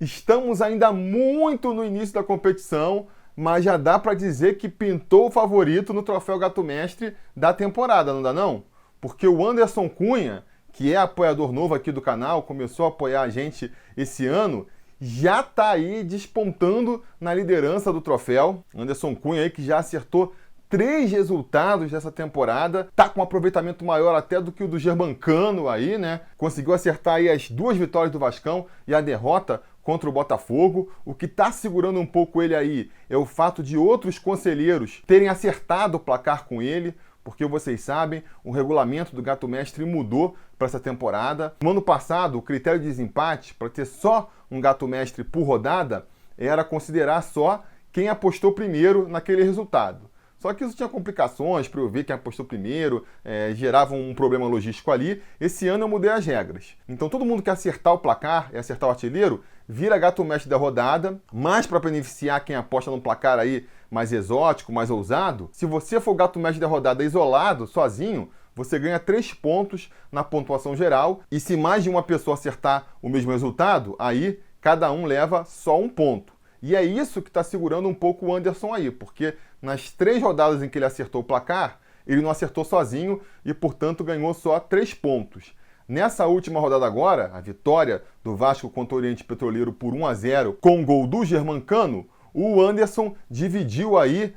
Estamos ainda muito no início da competição, mas já dá para dizer que pintou o favorito no Troféu Gato Mestre da temporada, não dá não? Porque o Anderson Cunha, que é apoiador novo aqui do canal, começou a apoiar a gente esse ano, já está aí despontando na liderança do troféu. Anderson Cunha aí que já acertou 3 resultados dessa temporada, tá com um aproveitamento maior até do que o do Germancano aí, né? Conseguiu acertar aí as 2 vitórias do Vascão e a derrota contra o Botafogo. O que tá segurando um pouco ele aí é o fato de outros conselheiros terem acertado o placar com ele, porque vocês sabem, o regulamento do Gato Mestre mudou para essa temporada. No ano passado, o critério de desempate, para ter só um Gato Mestre por rodada, era considerar só quem apostou primeiro naquele resultado. Só que isso tinha complicações para eu ver quem apostou primeiro, gerava um problema logístico ali. Esse ano eu mudei as regras. Então todo mundo que acertar o placar e acertar o artilheiro, vira Gato Mestre da rodada, mas para beneficiar quem aposta num placar aí mais exótico, mais ousado, se você for o Gato Mestre da rodada isolado, sozinho, você ganha 3 pontos na pontuação geral, e se mais de uma pessoa acertar o mesmo resultado, aí cada um leva só 1 ponto. E é isso que está segurando um pouco o Anderson aí, porque nas 3 rodadas em que ele acertou o placar, ele não acertou sozinho e, portanto, ganhou só 3 pontos. Nessa última rodada agora, a vitória do Vasco contra o Oriente Petroleiro por 1-0 com o gol do Germancano, o Anderson dividiu aí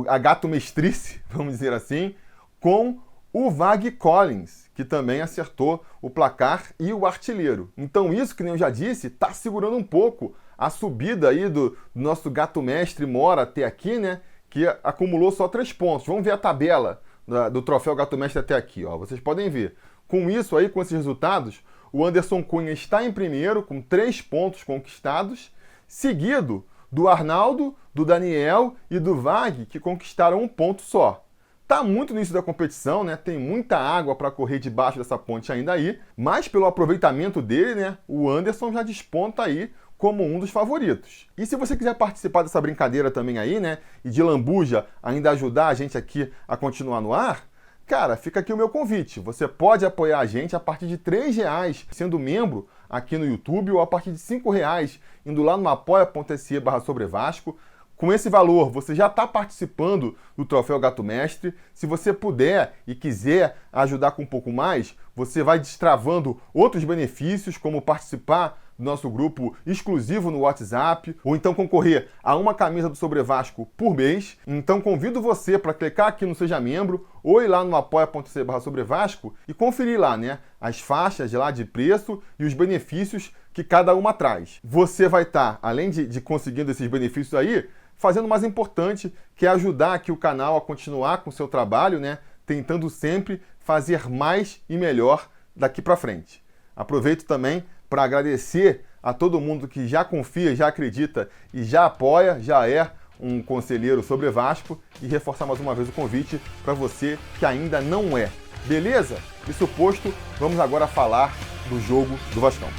a gato mestrice, vamos dizer assim, com o Vag Collins, que também acertou o placar e o artilheiro. Então isso, que nem eu já disse, está segurando um pouco a subida aí do nosso Gato Mestre Mora até aqui, né? Que acumulou só 3 pontos. Vamos ver a tabela do Troféu Gato Mestre até aqui, ó. Vocês podem ver. Com isso aí, com esses resultados, o Anderson Cunha está em primeiro, com 3 pontos conquistados, seguido do Arnaldo, do Daniel e do Vag, que conquistaram 1 ponto só. Tá muito no início da competição, né? Tem muita água para correr debaixo dessa ponte ainda aí, mas pelo aproveitamento dele, né? O Anderson já desponta aí como um dos favoritos. E se você quiser participar dessa brincadeira também aí, né? E de lambuja ainda ajudar a gente aqui a continuar no ar, cara, fica aqui o meu convite. Você pode apoiar a gente a partir de R$3, sendo membro aqui no YouTube, ou a partir de R$5, indo lá no apoia.se/sobrevasco. Com esse valor, você já está participando do Troféu Gato Mestre. Se você puder e quiser ajudar com um pouco mais, você vai destravando outros benefícios, como participar do nosso grupo exclusivo no WhatsApp, ou então concorrer a uma camisa do Sobre Vasco por mês. Então convido você para clicar aqui no Seja Membro, ou ir lá no apoia.se/sobrevasco e conferir lá, né, as faixas lá de preço e os benefícios que cada uma traz. Você vai estar, além de conseguindo esses benefícios aí, fazendo o mais importante, que é ajudar aqui o canal a continuar com o seu trabalho, né? Tentando sempre fazer mais e melhor daqui para frente. Aproveito também para agradecer a todo mundo que já confia, já acredita e já apoia, já é um conselheiro sobre Vasco, e reforçar mais uma vez o convite para você que ainda não é. Beleza? Isso posto, vamos agora falar do jogo do Vascão.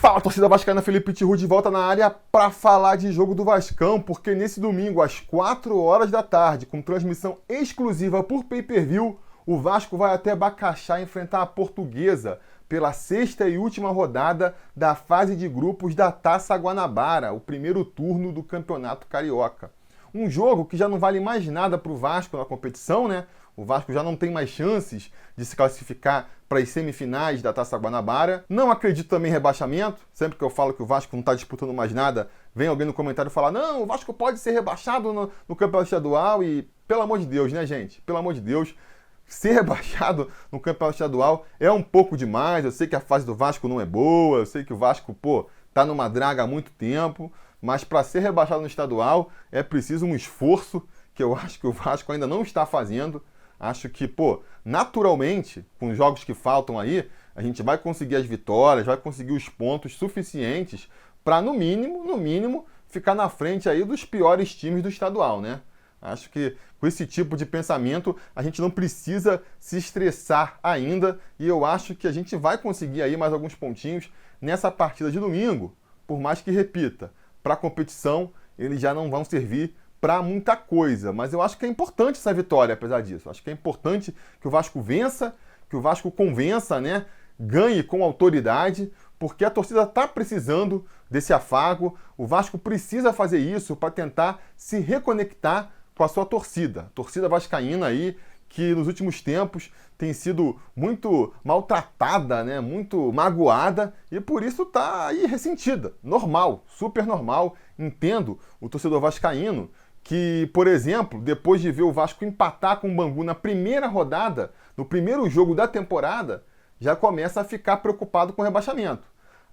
Fala, torcida vascaína, Felipe Tiru de volta na área para falar de jogo do Vascão, porque nesse domingo, às 4 horas da tarde, com transmissão exclusiva por pay-per-view, o Vasco vai até Bacaxá enfrentar a Portuguesa pela 6ª e última rodada da fase de grupos da Taça Guanabara, o primeiro turno do Campeonato Carioca. Um jogo que já não vale mais nada para o Vasco na competição, né? O Vasco já não tem mais chances de se classificar para as semifinais da Taça Guanabara. Não acredito também em rebaixamento. Sempre que eu falo que o Vasco não está disputando mais nada, vem alguém no comentário falar: não, o Vasco pode ser rebaixado no campeonato estadual. E, pelo amor de Deus, né, gente? Pelo amor de Deus, ser rebaixado no campeonato estadual é um pouco demais. Eu sei que a fase do Vasco não é boa, eu sei que o Vasco, tá numa draga há muito tempo, mas para ser rebaixado no estadual é preciso um esforço que eu acho que o Vasco ainda não está fazendo. Acho que, naturalmente, com os jogos que faltam aí, a gente vai conseguir as vitórias, vai conseguir os pontos suficientes para, no mínimo, ficar na frente aí dos piores times do estadual, né? Acho que com esse tipo de pensamento a gente não precisa se estressar ainda, e eu acho que a gente vai conseguir aí mais alguns pontinhos nessa partida de domingo, por mais que, repita, para a competição eles já não vão servir para muita coisa, mas eu acho que é importante essa vitória, apesar disso. Acho que é importante que o Vasco vença, que o Vasco convença, né? Ganhe com autoridade, porque a torcida está precisando desse afago. O Vasco precisa fazer isso para tentar se reconectar com a sua torcida. A torcida vascaína aí, que nos últimos tempos tem sido muito maltratada, né? Muito magoada, e por isso está aí ressentida. Normal, super normal. Entendo o torcedor vascaíno que, por exemplo, depois de ver o Vasco empatar com o Bangu na primeira rodada, no primeiro jogo da temporada, já começa a ficar preocupado com o rebaixamento.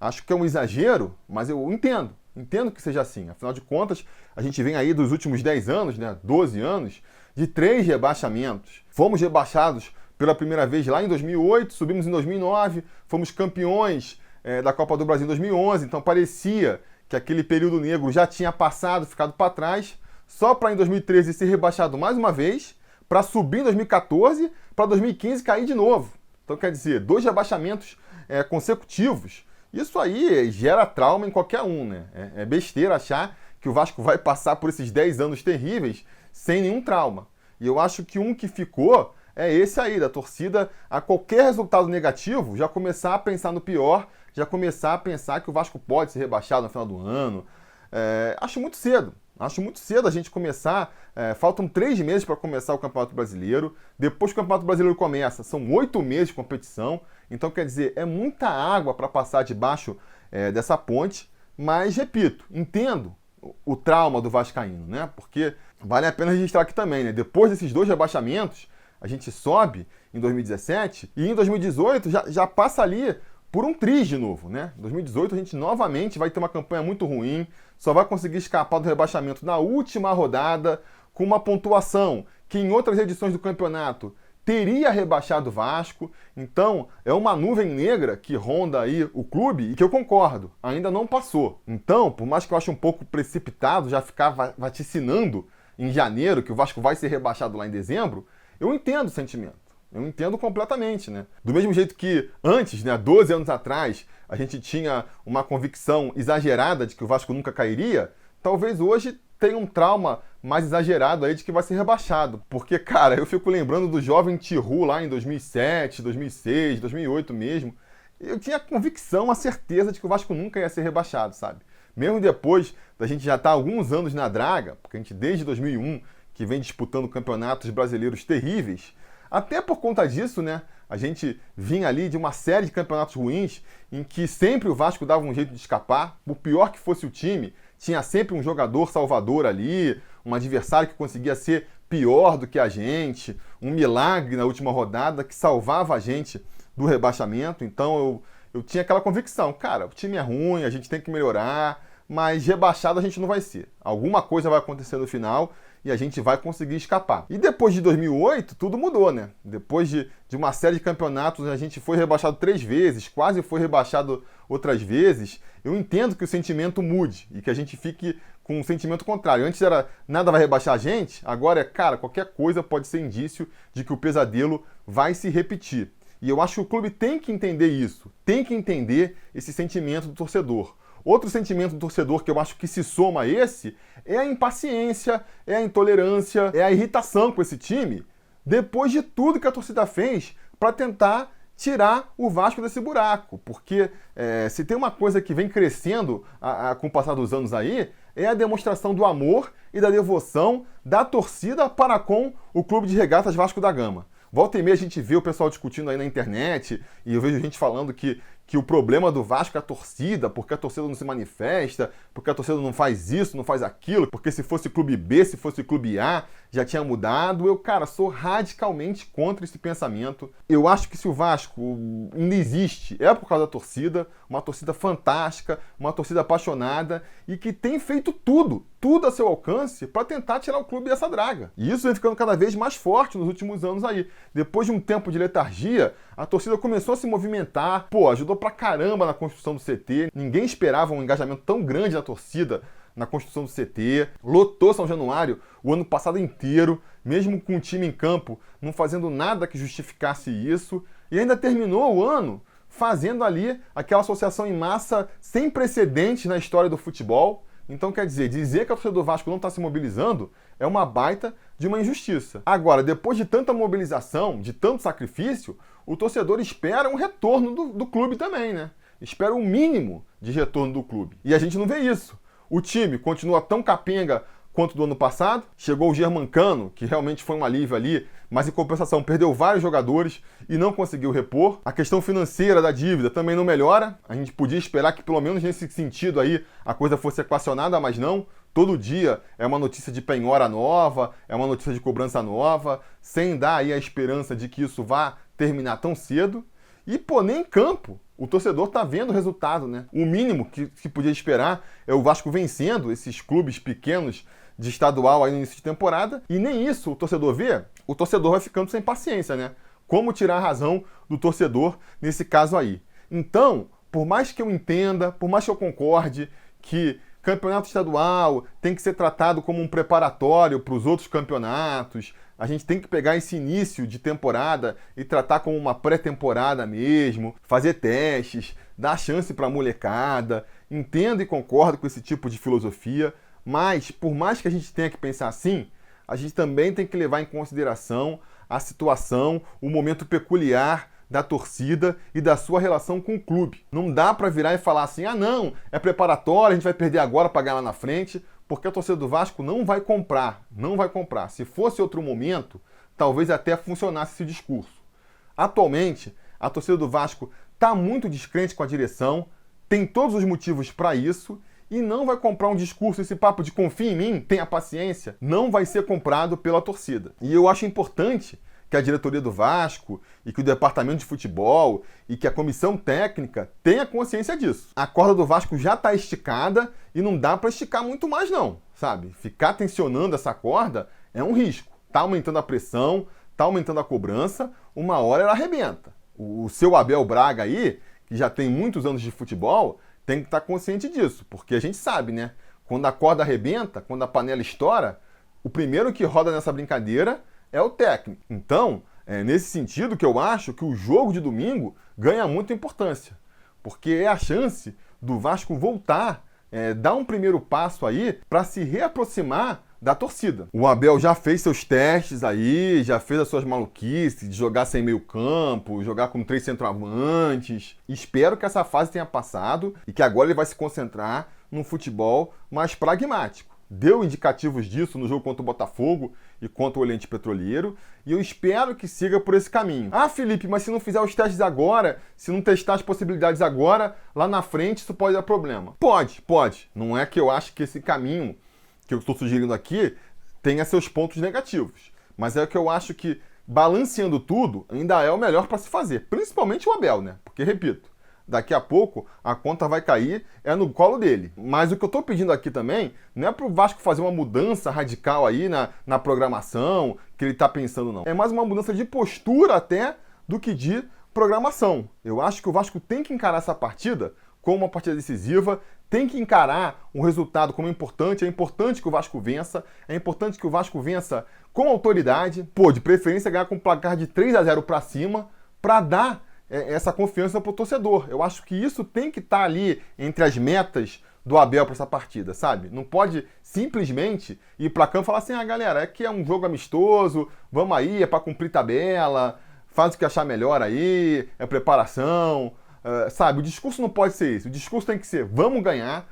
Acho que é um exagero, mas eu entendo que seja assim. Afinal de contas, a gente vem aí dos últimos 10 anos, né, 12 anos, de 3 rebaixamentos. Fomos rebaixados pela primeira vez lá em 2008, subimos em 2009, fomos campeões da Copa do Brasil em 2011, então parecia que aquele período negro já tinha passado, ficado para trás, só para em 2013 ser rebaixado mais uma vez, para subir em 2014, para 2015 cair de novo. Então, quer dizer, 2 rebaixamentos consecutivos. Isso aí gera trauma em qualquer um, né? É besteira achar que o Vasco vai passar por esses 10 anos terríveis sem nenhum trauma. E eu acho que um que ficou é esse aí, da torcida, a qualquer resultado negativo, já começar a pensar no pior, já começar a pensar que o Vasco pode ser rebaixado no final do ano. Acho muito cedo. Acho muito cedo a gente começar. Faltam 3 meses para começar o Campeonato Brasileiro. Depois que o Campeonato Brasileiro começa, são 8 meses de competição. Então, quer dizer, é muita água para passar debaixo dessa ponte. Mas, repito, entendo o trauma do vascaíno, né? Porque vale a pena registrar aqui também, né? Depois desses 2 rebaixamentos, a gente sobe em 2017 e em 2018 já passa ali por um triz de novo, né? Em 2018 a gente novamente vai ter uma campanha muito ruim, só vai conseguir escapar do rebaixamento na última rodada, com uma pontuação que em outras edições do campeonato teria rebaixado o Vasco. Então, é uma nuvem negra que ronda aí o clube e que eu concordo, ainda não passou. Então, por mais que eu ache um pouco precipitado já ficar vaticinando em janeiro que o Vasco vai ser rebaixado lá em dezembro, eu entendo o sentimento. Eu entendo completamente, né? Do mesmo jeito que antes, né, 12 anos atrás, a gente tinha uma convicção exagerada de que o Vasco nunca cairia, talvez hoje tenha um trauma mais exagerado aí de que vai ser rebaixado. Porque, cara, eu fico lembrando do jovem Tihu lá em 2007, 2006, 2008 mesmo. Eu tinha a convicção, a certeza de que o Vasco nunca ia ser rebaixado, sabe? Mesmo depois da gente já estar há alguns anos na draga, porque a gente desde 2001 que vem disputando campeonatos brasileiros terríveis, até por conta disso, né, a gente vinha ali de uma série de campeonatos ruins em que sempre o Vasco dava um jeito de escapar, por pior que fosse o time, tinha sempre um jogador salvador ali, um adversário que conseguia ser pior do que a gente, um milagre na última rodada que salvava a gente do rebaixamento. Então eu tinha aquela convicção, cara, o time é ruim, a gente tem que melhorar, mas rebaixado a gente não vai ser. Alguma coisa vai acontecer no final e a gente vai conseguir escapar. E depois de 2008, tudo mudou, né? Depois de uma série de campeonatos, a gente foi rebaixado 3 vezes, quase foi rebaixado outras vezes. Eu entendo que o sentimento mude e que a gente fique com um sentimento contrário. Antes era nada vai rebaixar a gente, agora é, cara, qualquer coisa pode ser indício de que o pesadelo vai se repetir. E eu acho que o clube tem que entender isso, tem que entender esse sentimento do torcedor. Outro sentimento do torcedor que eu acho que se soma a esse é a impaciência, é a intolerância, é a irritação com esse time, depois de tudo que a torcida fez para tentar tirar o Vasco desse buraco. Porque se tem uma coisa que vem crescendo com o passar dos anos aí, é a demonstração do amor e da devoção da torcida para com o Clube de Regatas Vasco da Gama. Volta e meia a gente vê o pessoal discutindo aí na internet e eu vejo gente falando que o problema do Vasco é a torcida, porque a torcida não se manifesta, porque a torcida não faz isso, não faz aquilo, porque se fosse clube B, se fosse clube A, já tinha mudado. Eu, cara, sou radicalmente contra esse pensamento. Eu acho que se o Vasco ainda existe, é por causa da torcida, uma torcida fantástica, uma torcida apaixonada e que tem feito tudo a seu alcance para tentar tirar o clube dessa draga. E isso vem ficando cada vez mais forte nos últimos anos aí. Depois de um tempo de letargia, a torcida começou a se movimentar, ajudou pra caramba na construção do CT. Ninguém esperava um engajamento tão grande da torcida na construção do CT. Lotou São Januário o ano passado inteiro, mesmo com o time em campo não fazendo nada que justificasse isso. E ainda terminou o ano fazendo ali aquela associação em massa sem precedentes na história do futebol, Então, quer dizer que a torcida do Vasco não está se mobilizando é uma baita de uma injustiça. Agora, depois de tanta mobilização, de tanto sacrifício, o torcedor espera um retorno do clube também, né? Espera um mínimo de retorno do clube. E a gente não vê isso. O time continua tão capenga quanto do ano passado. Chegou o Germancano, que realmente foi um alívio ali, mas em compensação perdeu vários jogadores e não conseguiu repor. A questão financeira da dívida também não melhora. A gente podia esperar que pelo menos nesse sentido aí a coisa fosse equacionada, mas não. Todo dia é uma notícia de penhora nova, é uma notícia de cobrança nova, sem dar aí a esperança de que isso vá terminar tão cedo. E, pô, nem em campo o torcedor tá vendo o resultado, né? O mínimo que podia esperar é o Vasco vencendo esses clubes pequenos de estadual aí no início de temporada, e nem isso o torcedor vê. O torcedor vai ficando sem paciência, né? Como tirar a razão do torcedor nesse caso aí? Então, por mais que eu entenda, por mais que eu concorde que campeonato estadual tem que ser tratado como um preparatório para os outros campeonatos, a gente tem que pegar esse início de temporada e tratar como uma pré-temporada mesmo, fazer testes, dar chance para a molecada. Entendo e concordo com esse tipo de filosofia, mas por mais que a gente tenha que pensar assim, a gente também tem que levar em consideração a situação, o momento peculiar da torcida e da sua relação com o clube. Não dá para virar e falar assim, ah não, é preparatório, a gente vai perder agora para ganhar lá na frente, porque a torcida do Vasco não vai comprar, não vai comprar. Se fosse outro momento, talvez até funcionasse esse discurso. Atualmente, a torcida do Vasco está muito descrente com a direção, tem todos os motivos para isso, e não vai comprar um discurso, esse papo de confia em mim, tenha paciência, não vai ser comprado pela torcida. E eu acho importante que a diretoria do Vasco e que o departamento de futebol e que a comissão técnica tenha consciência disso. A corda do Vasco já está esticada e não dá para esticar muito mais não, sabe? Ficar tensionando essa corda é um risco. Tá aumentando a pressão, tá aumentando a cobrança, uma hora ela arrebenta. O seu Abel Braga aí, que já tem muitos anos de futebol, tem que estar consciente disso, porque a gente sabe, né? Quando a corda arrebenta, quando a panela estoura, o primeiro que roda nessa brincadeira é o técnico. Então, é nesse sentido que eu acho que o jogo de domingo ganha muita importância, porque é a chance do Vasco voltar, dar um primeiro passo aí para se reaproximar da torcida. O Abel já fez seus testes aí, já fez as suas maluquices de jogar sem meio campo, jogar com 3 centroavantes. Espero que essa fase tenha passado e que agora ele vai se concentrar num futebol mais pragmático. Deu indicativos disso no jogo contra o Botafogo e contra o Oriente Petroleiro, e eu espero que siga por esse caminho. Ah, Felipe, mas se não fizer os testes agora, se não testar as possibilidades agora, lá na frente isso pode dar problema. Pode. Não é que eu acho que esse caminho que eu estou sugerindo aqui tenha seus pontos negativos, mas é que eu acho que, balanceando tudo, ainda é o melhor para se fazer, principalmente o Abel, né? Porque, repito, daqui a pouco a conta vai cair, é no colo dele. Mas o que eu estou pedindo aqui também não é para o Vasco fazer uma mudança radical aí na programação que ele está pensando, não. É mais uma mudança de postura até do que de programação. Eu acho que o Vasco tem que encarar essa partida como uma partida decisiva, tem que encarar o resultado como importante, é importante que o Vasco vença, é importante que o Vasco vença com autoridade, de preferência ganhar com um placar de 3-0 para cima, para dar essa confiança para o torcedor. Eu acho que isso tem que estar ali entre as metas do Abel para essa partida, sabe? Não pode simplesmente ir para campo e falar assim, galera, é que é um jogo amistoso, vamos aí, é para cumprir tabela, faz o que achar melhor aí, é preparação, sabe? O discurso não pode ser isso. O discurso tem que ser, vamos ganhar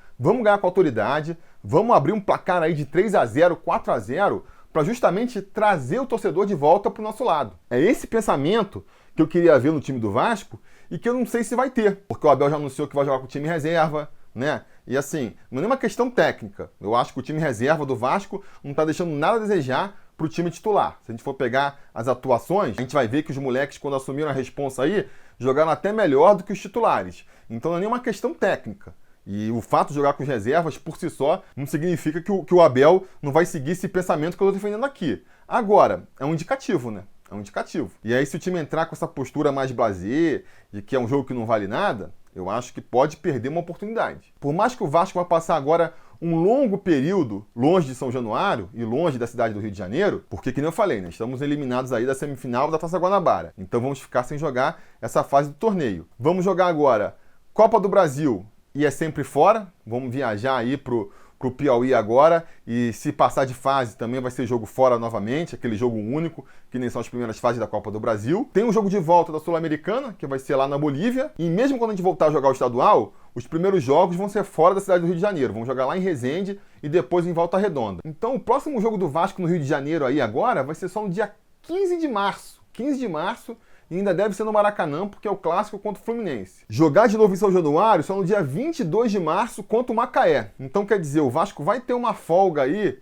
com autoridade, vamos abrir um placar aí de 3-0, 4-0, para justamente trazer o torcedor de volta para o nosso lado. É esse pensamento que eu queria ver no time do Vasco e que eu não sei se vai ter, porque o Abel já anunciou que vai jogar com o time reserva, né? E assim, não é uma questão técnica. Eu acho que o time reserva do Vasco não está deixando nada a desejar para o time titular. Se a gente for pegar as atuações, a gente vai ver que os moleques, quando assumiram a responsa aí, jogaram até melhor do que os titulares. Então não é nenhuma questão técnica. E o fato de jogar com as reservas, por si só, não significa que o Abel não vai seguir esse pensamento que eu estou defendendo aqui. Agora, é um indicativo, né? É um indicativo. E aí, se o time entrar com essa postura mais blasé, de que é um jogo que não vale nada, eu acho que pode perder uma oportunidade. Por mais que o Vasco vai passar agora um longo período longe de São Januário e longe da cidade do Rio de Janeiro, porque, que nem eu falei, né? Estamos eliminados aí da semifinal da Taça Guanabara. Então vamos ficar sem jogar essa fase do torneio. Vamos jogar agora Copa do Brasil, e é sempre fora. Vamos viajar aí pro para o Piauí agora, e se passar de fase também vai ser jogo fora novamente, aquele jogo único, que nem são as primeiras fases da Copa do Brasil. Tem um jogo de volta da Sul-Americana, que vai ser lá na Bolívia, e mesmo quando a gente voltar a jogar o estadual, os primeiros jogos vão ser fora da cidade do Rio de Janeiro, vão jogar lá em Resende e depois em Volta Redonda. Então o próximo jogo do Vasco no Rio de Janeiro aí agora vai ser só no dia 15 de março. 15 de março, e ainda deve ser no Maracanã, porque é o clássico contra o Fluminense. Jogar de novo em São Januário só no dia 22 de março contra o Macaé. Então, quer dizer, o Vasco vai ter uma folga aí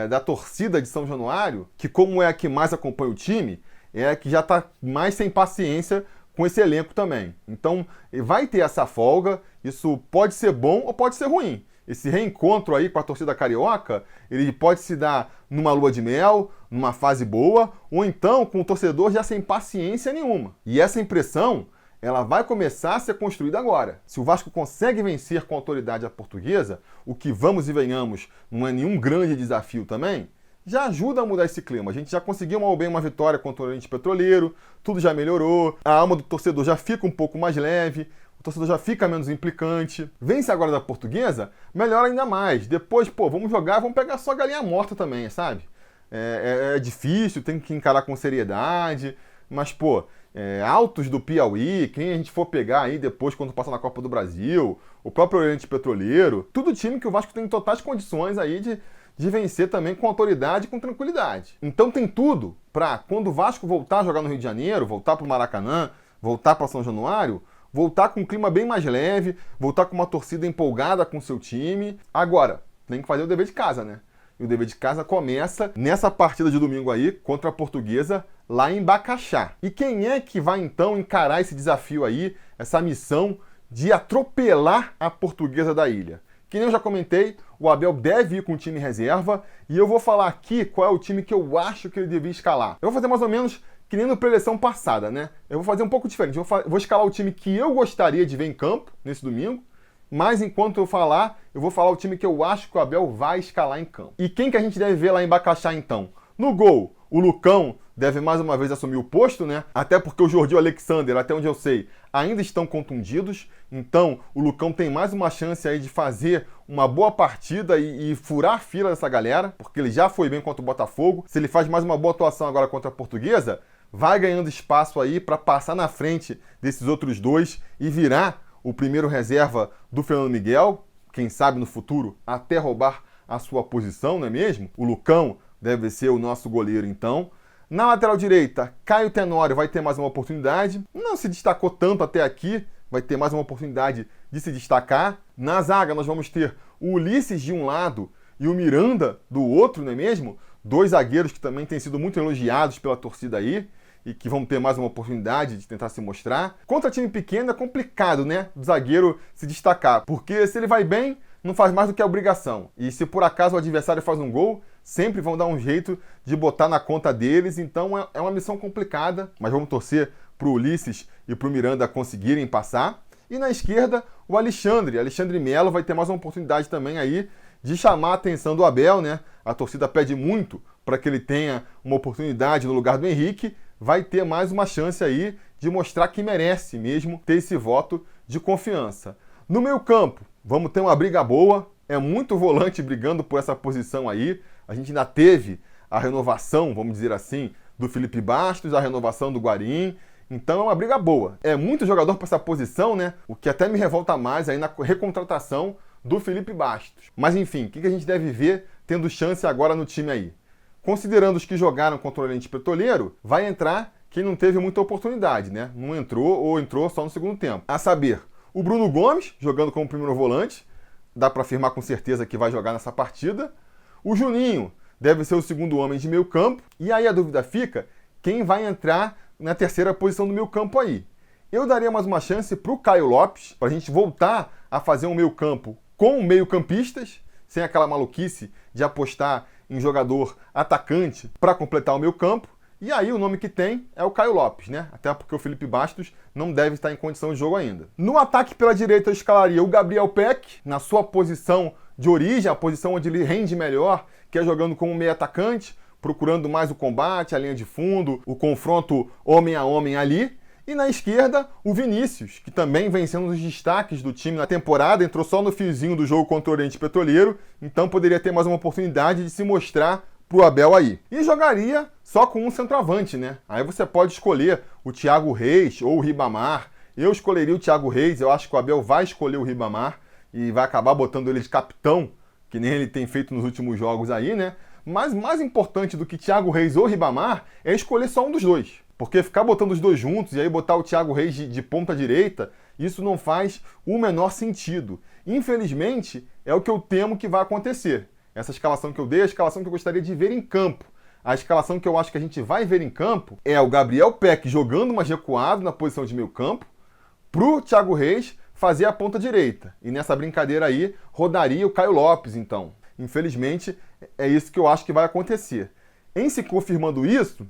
da torcida de São Januário, que como é a que mais acompanha o time, é a que já está mais sem paciência com esse elenco também. Então, vai ter essa folga, isso pode ser bom ou pode ser ruim. Esse reencontro aí com a torcida carioca, ele pode se dar numa lua de mel, numa fase boa, ou então com o torcedor já sem paciência nenhuma. E essa impressão, ela vai começar a ser construída agora. Se o Vasco consegue vencer com a autoridade a Portuguesa, o que vamos e venhamos não é nenhum grande desafio também, já ajuda a mudar esse clima. A gente já conseguiu mal ou bem uma vitória contra o Oriente Petroleiro, tudo já melhorou, a alma do torcedor já fica um pouco mais leve, o torcedor já fica menos implicante. Vence agora da Portuguesa, melhora ainda mais. Depois, vamos jogar, vamos pegar só a galinha morta também, sabe? É difícil, tem que encarar com seriedade, mas, Altos do Piauí, quem a gente for pegar aí depois quando passar na Copa do Brasil, o próprio Oriente Petroleiro, tudo time que o Vasco tem totais condições aí de vencer também com autoridade e com tranquilidade. Então tem tudo para, quando o Vasco voltar a jogar no Rio de Janeiro, voltar para o Maracanã, voltar para São Januário, voltar com um clima bem mais leve, voltar com uma torcida empolgada com o seu time. Agora, tem que fazer o dever de casa, né? E o dever de casa começa nessa partida de domingo aí, contra a Portuguesa, lá em Bacaxá. E quem é que vai então encarar esse desafio aí, essa missão de atropelar a Portuguesa da ilha? Que nem eu já comentei, o Abel deve ir com o time reserva, e eu vou falar aqui qual é o time que eu acho que ele devia escalar. Eu vou fazer mais ou menos que nem na preleção passada, né? Eu vou fazer um pouco diferente. Eu vou escalar o time que eu gostaria de ver em campo nesse domingo, mas enquanto eu falar, eu vou falar o time que eu acho que o Abel vai escalar em campo. E quem que a gente deve ver lá em Bacaxá, então? No gol, o Lucão deve mais uma vez assumir o posto, né? Até porque o Jordi e o Alexander, até onde eu sei, ainda estão contundidos. Então, o Lucão tem mais uma chance aí de fazer uma boa partida e furar a fila dessa galera, porque ele já foi bem contra o Botafogo. Se ele faz mais uma boa atuação agora contra a Portuguesa, vai ganhando espaço aí para passar na frente desses outros dois e virar o primeiro reserva do Fernando Miguel, quem sabe no futuro até roubar a sua posição, não é mesmo? O Lucão deve ser o nosso goleiro, então. Na lateral direita, Caio Tenório vai ter mais uma oportunidade. Não se destacou tanto até aqui, vai ter mais uma oportunidade de se destacar. Na zaga, nós vamos ter o Ulisses de um lado e o Miranda do outro, não é mesmo? Dois zagueiros que também têm sido muito elogiados pela torcida aí e que vão ter mais uma oportunidade de tentar se mostrar. Contra time pequeno é complicado, né? O zagueiro se destacar, porque se ele vai bem, não faz mais do que a obrigação. E se por acaso o adversário faz um gol, sempre vão dar um jeito de botar na conta deles. Então é uma missão complicada, mas vamos torcer para o Ulisses e para o Miranda conseguirem passar. E na esquerda, o Alexandre Melo vai ter mais uma oportunidade também aí de chamar a atenção do Abel, né? A torcida pede muito para que ele tenha uma oportunidade no lugar do Henrique. Vai ter mais uma chance aí de mostrar que merece mesmo ter esse voto de confiança. No meio-campo, vamos ter uma briga boa. É muito volante brigando por essa posição aí. A gente ainda teve a renovação, vamos dizer assim, do Felipe Bastos, a renovação do Guarim. Então é uma briga boa. É muito jogador para essa posição, né? O que até me revolta mais aí na recontratação do Felipe Bastos. Mas enfim, o que a gente deve ver tendo chance agora no time aí? Considerando os que jogaram contra o Oriente Petroleiro, vai entrar quem não teve muita oportunidade, né? Não entrou ou entrou só no segundo tempo. A saber, o Bruno Gomes, jogando como primeiro volante, dá para afirmar com certeza que vai jogar nessa partida. O Juninho deve ser o segundo homem de meio campo. E aí a dúvida fica, quem vai entrar na terceira posição do meio campo aí? Eu daria mais uma chance para o Caio Lopes, para a gente voltar a fazer um meio campo com meio-campistas, sem aquela maluquice de apostar em jogador atacante para completar o meio campo. E aí o nome que tem é o Caio Lopes, né? Até porque o Felipe Bastos não deve estar em condição de jogo ainda. No ataque pela direita eu escalaria o Gabriel Peck, na sua posição de origem, a posição onde ele rende melhor, que é jogando como meio atacante, procurando mais o combate, a linha de fundo, o confronto homem a homem ali. E na esquerda, o Vinícius, que também vem sendo um dos destaques do time na temporada, entrou só no fiozinho do jogo contra o Oriente Petroleiro, então poderia ter mais uma oportunidade de se mostrar pro Abel aí. E jogaria só com um centroavante, né? Aí você pode escolher o Thiago Reis ou o Ribamar. Eu escolheria o Thiago Reis, eu acho que o Abel vai escolher o Ribamar e vai acabar botando ele de capitão, que nem ele tem feito nos últimos jogos aí, né? Mas mais importante do que Thiago Reis ou Ribamar é escolher só um dos dois. Porque ficar botando os dois juntos e aí botar o Thiago Reis de ponta direita, isso não faz o menor sentido. Infelizmente, é o que eu temo que vai acontecer. Essa escalação que eu dei é a escalação que eu gostaria de ver em campo. A escalação que eu acho que a gente vai ver em campo é o Gabriel Peck jogando mais recuado na posição de meio campo, pro Thiago Reis fazer a ponta direita. E nessa brincadeira aí, rodaria o Caio Lopes, então. Infelizmente, é isso que eu acho que vai acontecer. Em se confirmando isso,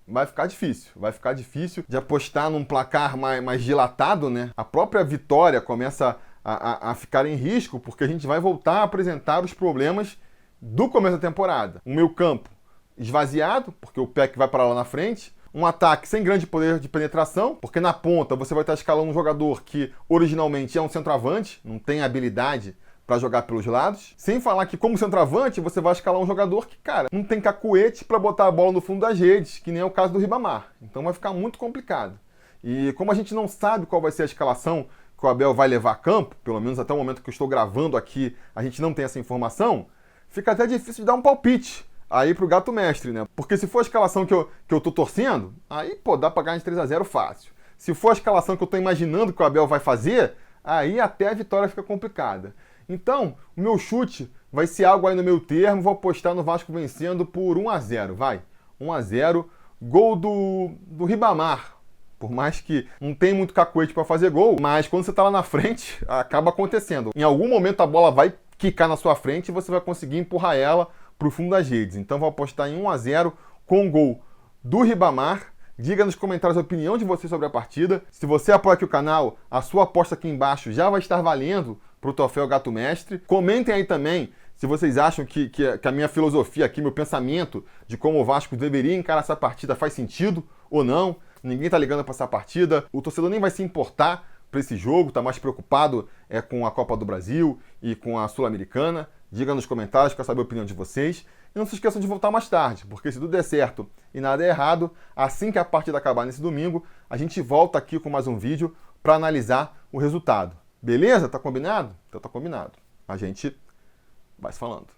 vai ficar difícil de apostar num placar mais dilatado, né? A própria vitória começa a ficar em risco, porque a gente vai voltar a apresentar os problemas do começo da temporada. Um meio campo esvaziado, porque o Peck vai para lá na frente. Um ataque sem grande poder de penetração, porque na ponta você vai estar escalando um jogador que originalmente é um centroavante, não tem habilidade para jogar pelos lados. Sem falar que, como centroavante, você vai escalar um jogador que, cara, não tem cacuete para botar a bola no fundo das redes, que nem é o caso do Ribamar. Então vai ficar muito complicado. E como a gente não sabe qual vai ser a escalação que o Abel vai levar a campo, pelo menos até o momento que eu estou gravando aqui, a gente não tem essa informação, fica até difícil de dar um palpite aí pro gato mestre, né? Porque se for a escalação que eu tô torcendo, aí, pô, dá pra ganhar de 3-0 fácil. Se for a escalação que eu tô imaginando que o Abel vai fazer, aí até a vitória fica complicada. Então, o meu chute vai ser algo aí no meio termo, vou apostar no Vasco vencendo por 1-0, vai. 1-0, gol do Ribamar. Por mais que não tem muito cacuete para fazer gol, mas quando você tá lá na frente, acaba acontecendo. Em algum momento a bola vai quicar na sua frente e você vai conseguir empurrar ela pro fundo das redes. Então vou apostar em 1-0 com o gol do Ribamar. Diga nos comentários a opinião de vocês sobre a partida. Se você apoia aqui o canal, a sua aposta aqui embaixo já vai estar valendo para o troféu Gato Mestre. Comentem aí também se vocês acham que a minha filosofia aqui, meu pensamento de como o Vasco deveria encarar essa partida faz sentido ou não. Ninguém tá ligando para essa partida. O torcedor nem vai se importar para esse jogo, tá mais preocupado com a Copa do Brasil e com a Sul-Americana. Diga nos comentários, quero saber a opinião de vocês. E não se esqueçam de voltar mais tarde, porque se tudo der certo e nada é errado, assim que a partida acabar nesse domingo, a gente volta aqui com mais um vídeo para analisar o resultado. Beleza? Tá combinado? Então tá combinado. A gente vai se falando.